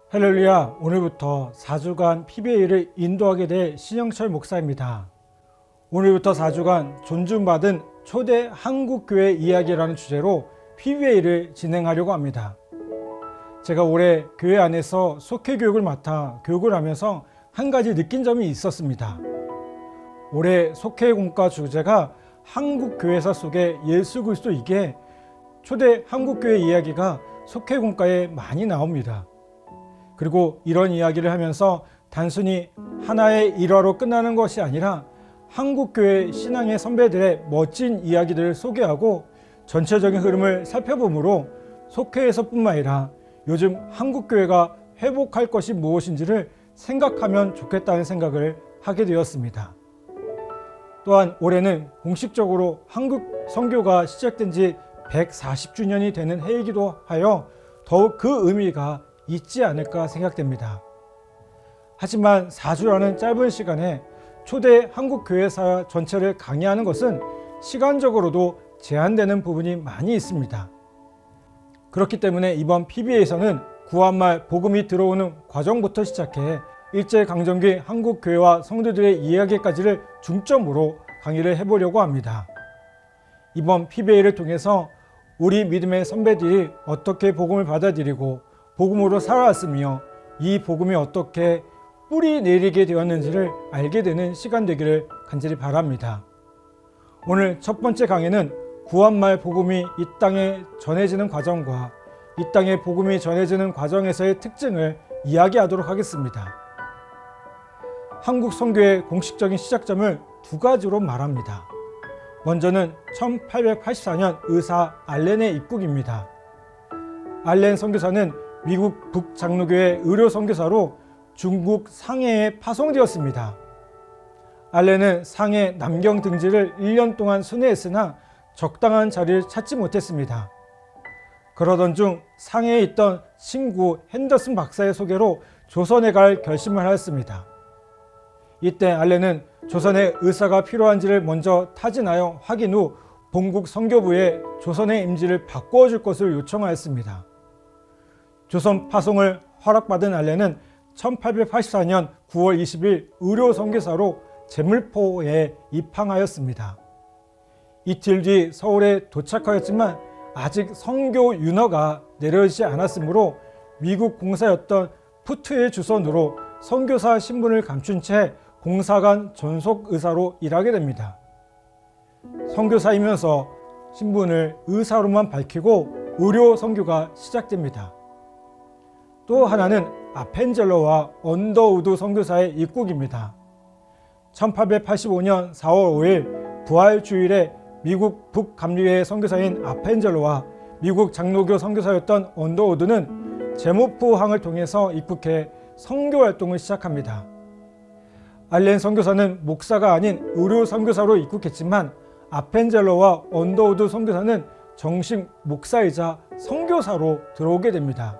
할렐루야, 오늘부터 4주간 PBA를 인도하게 될 신영철 목사입니다. 오늘부터 4주간 존중받은 초대 한국교회 이야기라는 주제로 PBA를 진행하려고 합니다. 제가 올해 교회 안에서 속회교육을 맡아 교육을 하면서 한 가지 느낀 점이 있었습니다. 올해 속회공과 주제가 한국교회사 속의 예수 그리스도이기에 초대 한국교회 이야기가 속회공과에 많이 나옵니다. 그리고 이런 이야기를 하면서 단순히 하나의 일화로 끝나는 것이 아니라 한국교회 신앙의 선배들의 멋진 이야기들을 소개하고 전체적인 흐름을 살펴보므로 속회에서뿐만 아니라 요즘 한국교회가 회복할 것이 무엇인지를 생각하면 좋겠다는 생각을 하게 되었습니다. 또한 올해는 공식적으로 한국 선교가 시작된 지 140주년이 되는 해이기도 하여 더욱 그 의미가 있지 않을까 생각됩니다. 하지만 4주라는 짧은 시간에 초대 한국교회사 전체를 강의하는 것은 시간적으로도 제한되는 부분이 많이 있습니다. 그렇기 때문에 이번 PBA에서는 구한말 복음이 들어오는 과정부터 시작해 일제강점기 한국교회와 성도들의 이야기까지를 중점으로 강의를 해보려고 합니다. 이번 PBA를 통해서 우리 믿음의 선배들이 어떻게 복음을 받아들이고 복음으로 살아왔으며 이 복음이 어떻게 뿌리 내리게 되었는지를 알게 되는 시간 되기를 간절히 바랍니다. 오늘 첫 번째 강의는 구한말 복음이 이 땅에 전해지는 과정과 이 땅에 복음이 전해지는 과정에서의 특징을 이야기하도록 하겠습니다. 한국 선교의 공식적인 시작점을 두 가지로 말합니다. 먼저는 1884년 의사 알렌의 입국입니다. 알렌 선교사는 미국 북장로교회 의료 선교사로 중국 상해에 파송되었습니다. 알렌은 상해 남경 등지를 1년 동안 순회했으나 적당한 자리를 찾지 못했습니다. 그러던 중 상해에 있던 친구 핸더슨 박사의 소개로 조선에 갈 결심을 하였습니다. 이때 알렌은 조선에 의사가 필요한지를 먼저 타진하여 확인 후 본국 선교부에 조선의 임지를 바꾸어 줄 것을 요청하였습니다. 조선 파송을 허락받은 알렌은 1884년 9월 20일 의료 선교사로 제물포에 입항하였습니다. 이틀 뒤 서울에 도착하였지만 아직 선교 윤허가 내려지지 않았으므로 미국 공사였던 푸트의 주선으로 선교사 신분을 감춘 채 공사관 전속 의사로 일하게 됩니다. 선교사이면서 신분을 의사로만 밝히고 의료 선교가 시작됩니다. 또 하나는 아펜젤러와 언더우드 선교사의 입국입니다. 1885년 4월 5일 부활주일에 미국 북감리회 선교사인 아펜젤러와 미국 장로교 선교사였던 언더우드는 제모프항을 통해서 입국해 선교 활동을 시작합니다. 알렌 선교사는 목사가 아닌 의료 선교사로 입국했지만 아펜젤러와 언더우드 선교사는 정식 목사이자 선교사로 들어오게 됩니다.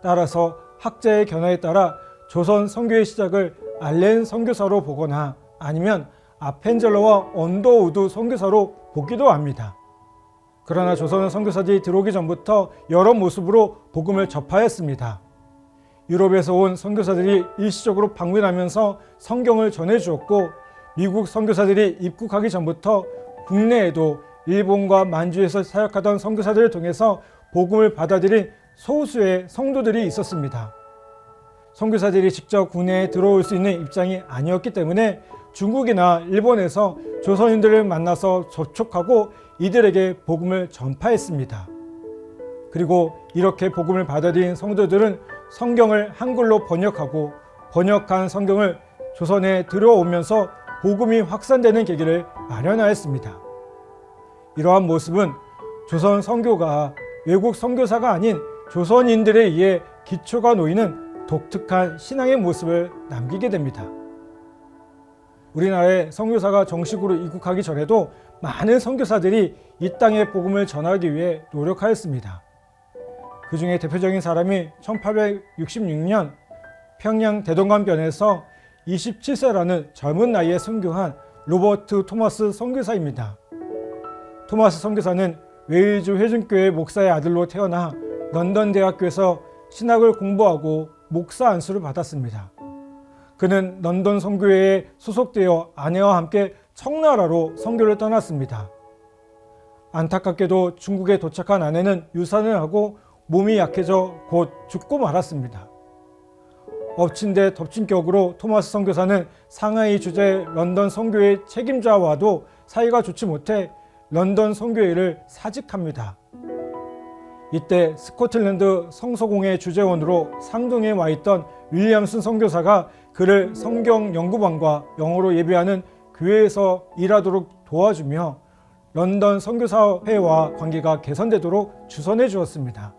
따라서 학자의 견해에 따라 조선 선교의 시작을 알렌 선교사로 보거나 아니면 아펜젤러와 언더우드 선교사로 보기도 합니다. 그러나 조선 선교사들이 들어오기 전부터 여러 모습으로 복음을 접하였습니다. 유럽에서 온 선교사들이 일시적으로 방문하면서 성경을 전해주었고 미국 선교사들이 입국하기 전부터 국내에도 일본과 만주에서 사역하던 선교사들을 통해서 복음을 받아들인 소수의 성도들이 있었습니다. 선교사들이 직접 국내에 들어올 수 있는 입장이 아니었기 때문에 중국이나 일본에서 조선인들을 만나서 접촉하고 이들에게 복음을 전파했습니다. 그리고 이렇게 복음을 받아들인 성도들은 성경을 한글로 번역하고 번역한 성경을 조선에 들어오면서 복음이 확산되는 계기를 마련하였습니다. 이러한 모습은 조선 선교가 외국 선교사가 아닌 조선인들에 의해 기초가 놓이는 독특한 신앙의 모습을 남기게 됩니다. 우리나라에 선교사가 정식으로 입국하기 전에도 많은 선교사들이 이 땅의 복음을 전하기 위해 노력하였습니다. 그 중에 대표적인 사람이 1866년 평양 대동강변에서 27세라는 젊은 나이에 선교한 로버트 토마스 선교사입니다. 토마스 선교사는 웨일즈 회중교회 목사의 아들로 태어나 런던 대학교에서 신학을 공부하고 목사 안수를 받았습니다. 그는 런던 선교회에 소속되어 아내와 함께 청나라로 선교를 떠났습니다. 안타깝게도 중국에 도착한 아내는 유산을 하고 몸이 약해져 곧 죽고 말았습니다. 엎친 데 덮친 격으로 토마스 선교사는 상하이 주재 런던 선교회 책임자와도 사이가 좋지 못해 런던 선교회를 사직합니다. 이때 스코틀랜드 성서공회 주재원으로 상동에 와 있던 윌리엄슨 선교사가 그를 성경 연구반과 영어로 예배하는 교회에서 일하도록 도와주며 런던 선교사회와 관계가 개선되도록 주선해 주었습니다.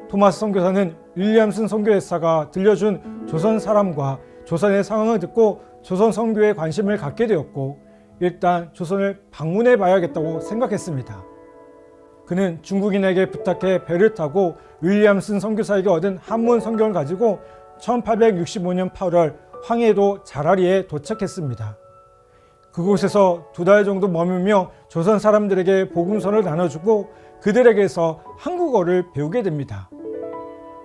토마스 선교사는 윌리엄슨 선교회사가 들려준 조선 사람과 조선의 상황을 듣고 조선 선교에 관심을 갖게 되었고 일단 조선을 방문해 봐야겠다고 생각했습니다. 그는 중국인에게 부탁해 배를 타고 윌리엄슨 선교사에게 얻은 한문 성경을 가지고 1865년 8월 황해도 자라리에 도착했습니다. 그곳에서 2달 정도 머물며 조선 사람들에게 복음서를 나눠주고 그들에게서 한국어를 배우게 됩니다.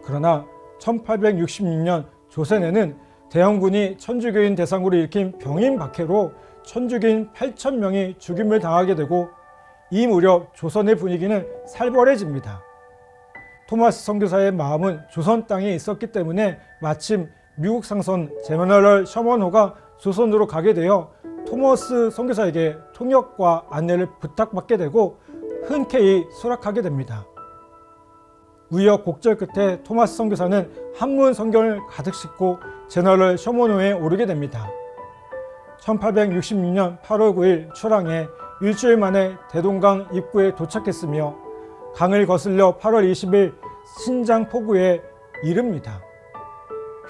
그러나 1866년 조선에는 대원군이 천주교인 대상으로 일으킨 병인 박해로 천주교인 8,000명이 죽임을 당하게 되고 이 무렵 조선의 분위기는 살벌해집니다. 토마스 선교사의 마음은 조선 땅에 있었기 때문에 마침 미국 상선 제너럴 셔먼호가 조선으로 가게 되어 토마스 선교사에게 통역과 안내를 부탁받게 되고 흔쾌히 수락하게 됩니다. 우여곡절 끝에 토마스 선교사는 한문 성경을 가득 싣고 제너럴 셔먼호에 오르게 됩니다. 1866년 8월 9일 출항해 일주일 만에 대동강 입구에 도착했으며 강을 거슬려 8월 20일 신장 포구에 이릅니다.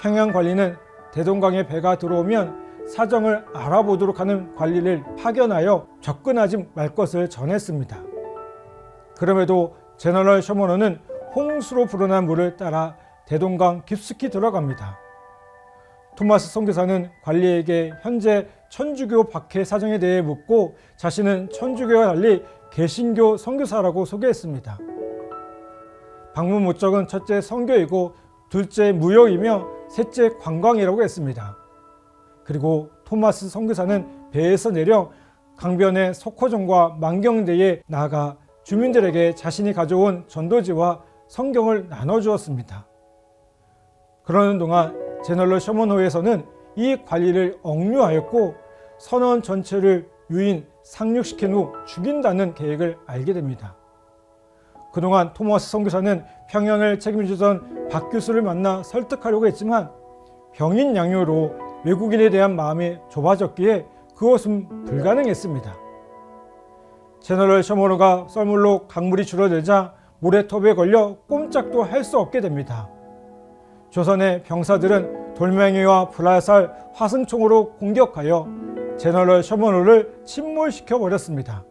평양 관리는 대동강에 배가 들어오면 사정을 알아보도록 하는 관리를 파견하여 접근하지 말 것을 전했습니다. 그럼에도 제너럴 셔먼호는 홍수로 불어난 물을 따라 대동강 깊숙이 들어갑니다. 토마스 선교사는 관리에게 현재 천주교 박해 사정에 대해 묻고 자신은 천주교와 달리 개신교 선교사라고 소개했습니다. 방문 목적은 첫째 선교이고 둘째 무역이며 셋째 관광이라고 했습니다. 그리고 토마스 선교사는 배에서 내려 강변의 석호정과 만경대에 나아가 주민들에게 자신이 가져온 전도지와 성경을 나눠주었습니다. 그러는 동안 제너럴 셔먼호에서는 이 관리를 억류하였고 선원 전체를 유인 상륙시킨 후 죽인다는 계획을 알게 됩니다. 그동안 토마스 선교사는 평양을 책임지던 박 교수를 만나 설득하려고 했지만 병인 양요로 외국인에 대한 마음이 좁아졌기에 그것은 불가능했습니다. 제너럴 셔먼호가 썰물로 강물이 줄어들자 모래톱에 걸려 꼼짝도 할 수 없게 됩니다. 조선의 병사들은 돌멩이와 불화살, 화승총으로 공격하여 제너럴 셔먼호를 침몰시켜 버렸습니다.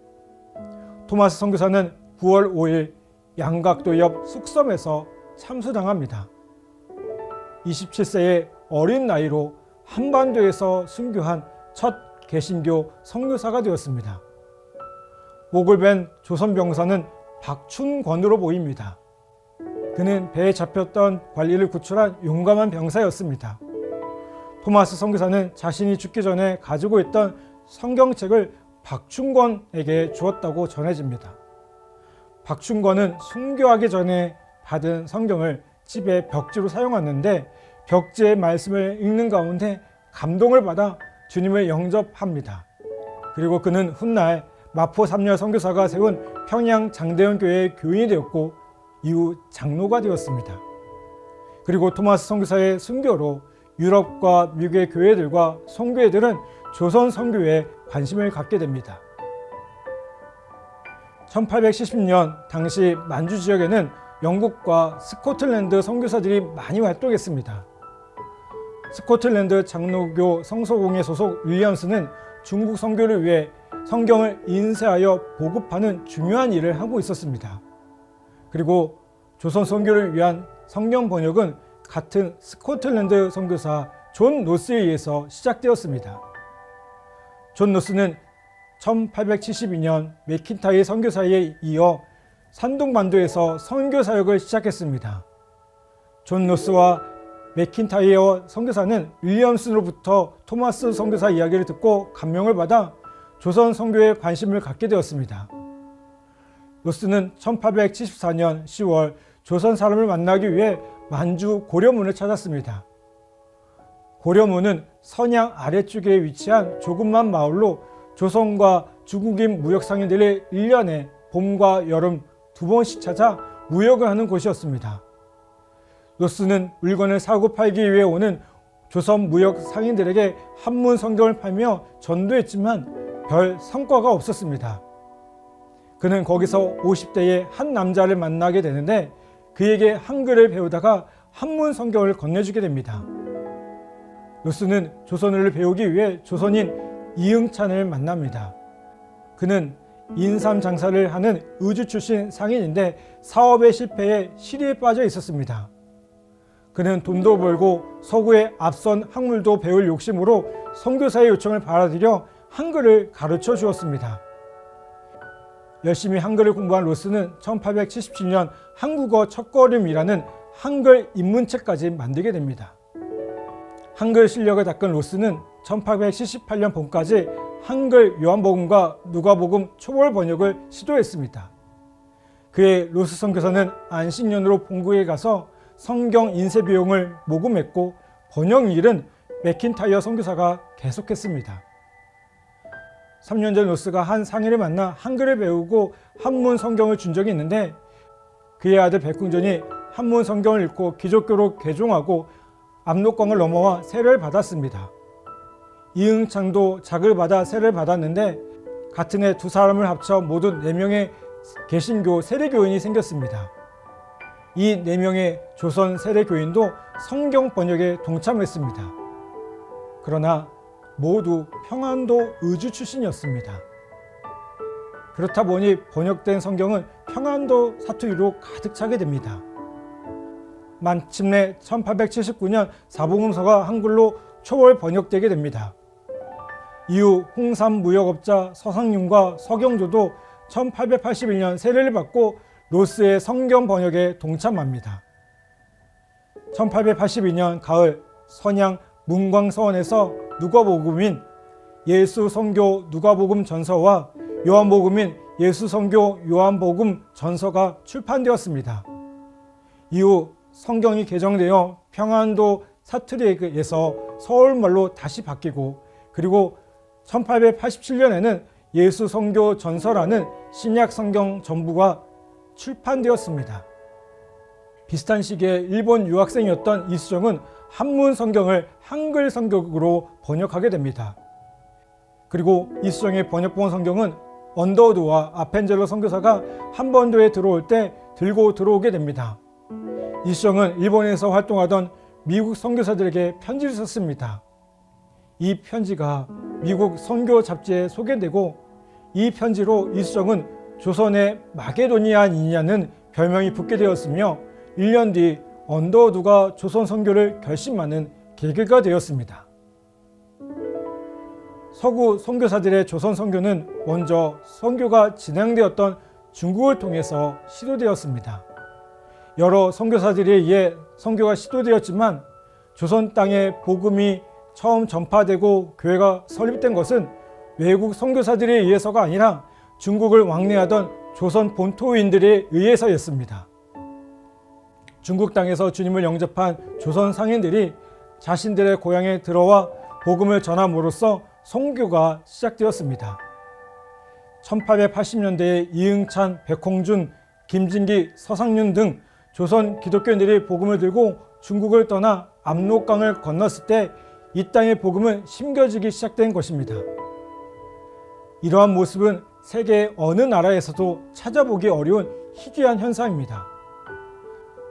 토마스 선교사는 9월 5일 양각도 옆 쑥섬에서 참수당합니다. 27세의 어린 나이로 한반도에서 순교한 첫 개신교 선교사가 되었습니다. 목을 벤 조선 병사는 박춘권으로 보입니다. 그는 배에 잡혔던 관리를 구출한 용감한 병사였습니다. 토마스 선교사는 자신이 죽기 전에 가지고 있던 성경책을 박춘권에게 주었다고 전해집니다. 박춘권은 순교하기 전에 받은 성경을 집에 벽지로 사용하는데 벽지의 말씀을 읽는 가운데 감동을 받아 주님을 영접합니다. 그리고 그는 훗날 마포 삼열 선교사가 세운 평양 장대현 교회의 교인이 되었고 이후 장로가 되었습니다. 그리고 토마스 선교사의 순교로 유럽과 미국의 교회들과 선교회들은 조선 선교에 관심을 갖게 됩니다. 1870년 당시 만주 지역에는 영국과 스코틀랜드 선교사들이 많이 활동했습니다. 스코틀랜드 장로교 성서공회 소속 윌리엄스는 중국 선교를 위해 성경을 인쇄하여 보급하는 중요한 일을 하고 있었습니다. 그리고 조선 선교를 위한 성경 번역은 같은 스코틀랜드 선교사 존 노스에 의해서 시작되었습니다. 존 노스는 1872년 맥킨타이 선교사에 이어 산둥반도에서 선교 사역을 시작했습니다. 존 로스와 맥킨타이어 선교사는 윌리엄슨으로부터 토마스 선교사 이야기를 듣고 감명을 받아 조선 선교에 관심을 갖게 되었습니다. 로스는 1874년 10월 조선 사람을 만나기 위해 만주 고려문을 찾았습니다. 고려문은 선양 아래쪽에 위치한 조그만 마을로 조선과 중국인 무역 상인들이 1년에 봄과 여름 2번씩 찾아 무역을 하는 곳이었습니다. 로스는 물건을 사고 팔기 위해 오는 조선 무역 상인들에게 한문 성경을 팔며 전도했지만 별 성과가 없었습니다. 그는 거기서 50대의 한 남자를 만나게 되는데 그에게 한글을 배우다가 한문 성경을 건네주게 됩니다. 로스는 조선어를 배우기 위해 조선인 이응찬을 만납니다. 그는 인삼 장사를 하는 의주 출신 상인인데 사업의 실패에 시리에 빠져 있었습니다. 그는 돈도 벌고 서구의 앞선 학문도 배울 욕심으로 선교사의 요청을 받아들여 한글을 가르쳐 주었습니다. 열심히 한글을 공부한 로스는 1877년 한국어 첫걸음이라는 한글 입문책까지 만들게 됩니다. 한글 실력을 닦은 로스는 1878년 봄까지 한글 요한복음과 누가복음 초월 번역을 시도했습니다. 그의 로스 선교사는 안식년으로 본국에 가서 성경 인쇄 비용을 모금했고 번역 일은 맥킨타이어 선교사가 계속했습니다. 3년 전 로스가 한 상인을 만나 한글을 배우고 한문 성경을 준 적이 있는데 그의 아들 백궁전이 한문 성경을 읽고 기독교로 개종하고 압록강을 넘어와 세례를 받았습니다. 이응창도 작을 받아 세례를 받았는데 같은 해 두 사람을 합쳐 모두 4명의 개신교 세례교인이 생겼습니다. 이 4명의 조선 세례교인도 성경 번역에 동참했습니다. 그러나 모두 평안도 의주 출신이었습니다. 그렇다 보니 번역된 성경은 평안도 사투리로 가득 차게 됩니다. 마침내 1879년 사복음서가 한글로 초월 번역되게 됩니다. 이후 홍삼 무역업자 서상윤과 서경조도 1881년 세례를 받고 로스의 성경 번역에 동참합니다. 1882년 가을 선양 문광서원에서 누가복음인 예수선교 누가복음 전서와 요한복음인 예수선교 요한복음 전서가 출판되었습니다. 이후 성경이 개정되어 평안도 사투리에서 서울말로 다시 바뀌고 그리고 1887년에는 예수선교 전서라는 신약 성경 전부가 출판되었습니다. 비슷한 시기에 일본 유학생이었던 이수정은 한문 성경을 한글 성경으로 번역하게 됩니다. 그리고 이수정의 번역본 성경은 언더우드와 아펜젤러 선교사가 한반도에 들어올 때 들고 들어오게 됩니다. 이수정은 일본에서 활동하던 미국 선교사들에게 편지를 썼습니다. 이 편지가 미국 선교 잡지에 소개되고 이 편지로 이수정은 조선의 마게도니아인이라는 별명이 붙게 되었으며 1년 뒤 언더우드가 조선 선교를 결심하는 계기가 되었습니다. 서구 선교사들의 조선 선교는 먼저 선교가 진행되었던 중국을 통해서 시도되었습니다. 여러 선교사들에 의해 선교가 시도되었지만 조선 땅에 복음이 처음 전파되고 교회가 설립된 것은 외국 선교사들에 의해서가 아니라 중국을 왕래하던 조선 본토인들에 의해서였습니다. 중국 땅에서 주님을 영접한 조선 상인들이 자신들의 고향에 들어와 복음을 전함으로써 선교가 시작되었습니다. 1880년대에 이응찬, 백홍준, 김진기, 서상윤 등 조선 기독교인들이 복음을 들고 중국을 떠나 압록강을 건넜을 때 이 땅의 복음은 심겨지기 시작된 것입니다. 이러한 모습은 세계 어느 나라에서도 찾아보기 어려운 희귀한 현상입니다.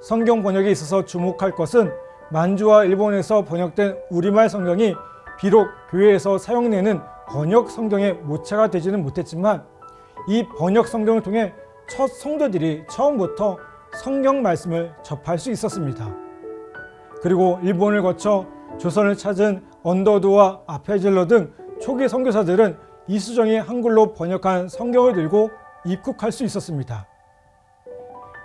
성경 번역에 있어서 주목할 것은 만주와 일본에서 번역된 우리말 성경이 비록 교회에서 사용되는 번역 성경의 모체가 되지는 못했지만 이 번역 성경을 통해 첫 성도들이 처음부터 성경 말씀을 접할 수 있었습니다. 그리고 일본을 거쳐 조선을 찾은 언더우드와 아페젤러 등 초기 선교사들은 이수정이 한글로 번역한 성경을 들고 입국할 수 있었습니다.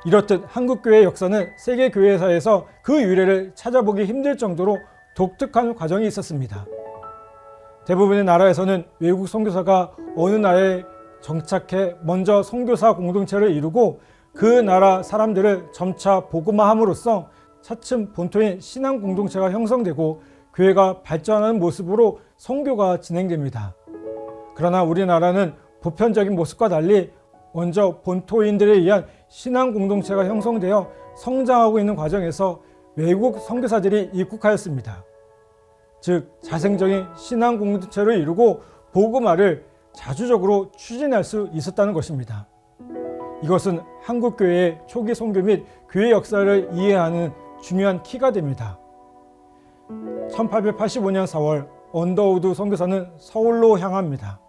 이렇듯 한국교회의 역사는 세계 교회사에서 그 유래를 찾아보기 힘들 정도로 독특한 과정이 있었습니다. 대부분의 나라에서는 외국 선교사가 어느 나라에 정착해 먼저 선교사 공동체를 이루고 그 나라 사람들을 점차 복음화함으로써 차츰 본토인 신앙 공동체가 형성되고 교회가 발전하는 모습으로 선교가 진행됩니다. 그러나 우리나라는 보편적인 모습과 달리 먼저 본토인들에 의한 신앙 공동체가 형성되어 성장하고 있는 과정에서 외국 선교사들이 입국하였습니다. 즉 자생적인 신앙 공동체를 이루고 복음화를 자주적으로 추진할 수 있었다는 것입니다. 이것은 한국교회의 초기 선교 및 교회 역사를 이해하는 중요한 키가 됩니다. 1885년 4월 언더우드 선교사는 서울로 향합니다.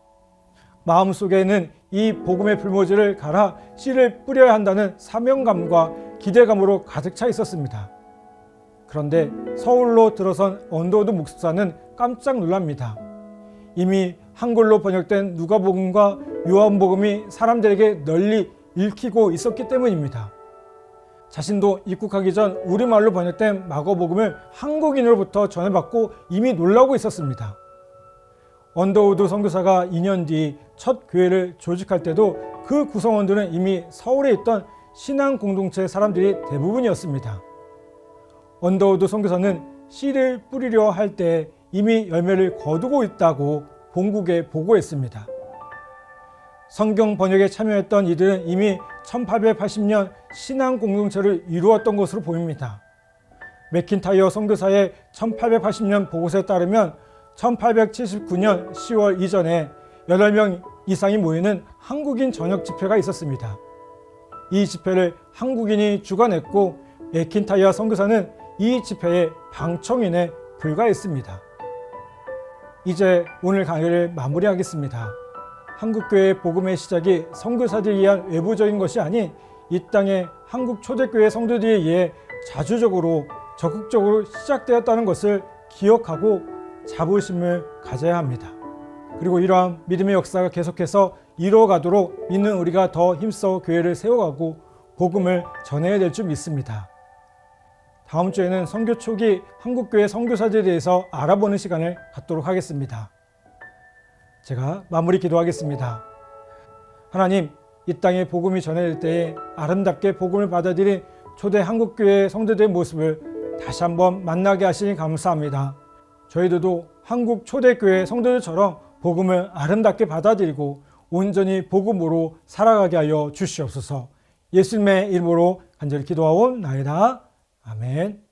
마음속에는 이 복음의 불모지를 갈아 씨를 뿌려야 한다는 사명감과 기대감으로 가득 차 있었습니다. 그런데 서울로 들어선 언더우드 목사는 깜짝 놀랍니다. 이미 한글로 번역된 누가복음과 요한복음이 사람들에게 널리 읽히고 있었기 때문입니다. 자신도 입국하기 전 우리말로 번역된 마가복음을 한국인으로부터 전해받고 이미 놀라고 있었습니다. 언더우드 선교사가 2년 뒤 첫 교회를 조직할 때도 그 구성원들은 이미 서울에 있던 신앙 공동체 사람들이 대부분이었습니다. 언더우드 선교사는 씨를 뿌리려 할 때 이미 열매를 거두고 있다고 본국에 보고했습니다. 성경 번역에 참여했던 이들은 이미 1880년 신앙 공동체를 이루었던 것으로 보입니다. 맥킨타이어 선교사의 1880년 보고서에 따르면 1879년 10월 이전에 8명 이상이 모이는 한국인 저녁 집회가 있었습니다. 이 집회를 한국인이 주관했고 맥킨타이어 선교사는 이 집회의 방청인에 불과했습니다. 이제 오늘 강의를 마무리하겠습니다. 한국교회 복음의 시작이 선교사들에 의한 외부적인 것이 아닌 이 땅의 한국 초대교회 성도들에 의해 자주적으로 적극적으로 시작되었다는 것을 기억하고 자부심을 가져야 합니다. 그리고 이러한 믿음의 역사가 계속해서 이루어가도록 믿는 우리가 더 힘써 교회를 세워가고 복음을 전해야 될 줄 믿습니다. 다음 주에는 선교 초기 한국교회 선교사들에 대해서 알아보는 시간을 갖도록 하겠습니다. 제가 마무리 기도하겠습니다. 하나님, 이 땅에 복음이 전해질 때에 아름답게 복음을 받아들인 초대 한국교회 성도들의 모습을 다시 한번 만나게 하시니 감사합니다. 저희들도 한국 초대교회 성도들처럼 복음을 아름답게 받아들이고 온전히 복음으로 살아가게 하여 주시옵소서. 예수님의 이름으로 간절히 기도하옵나이다. 아멘.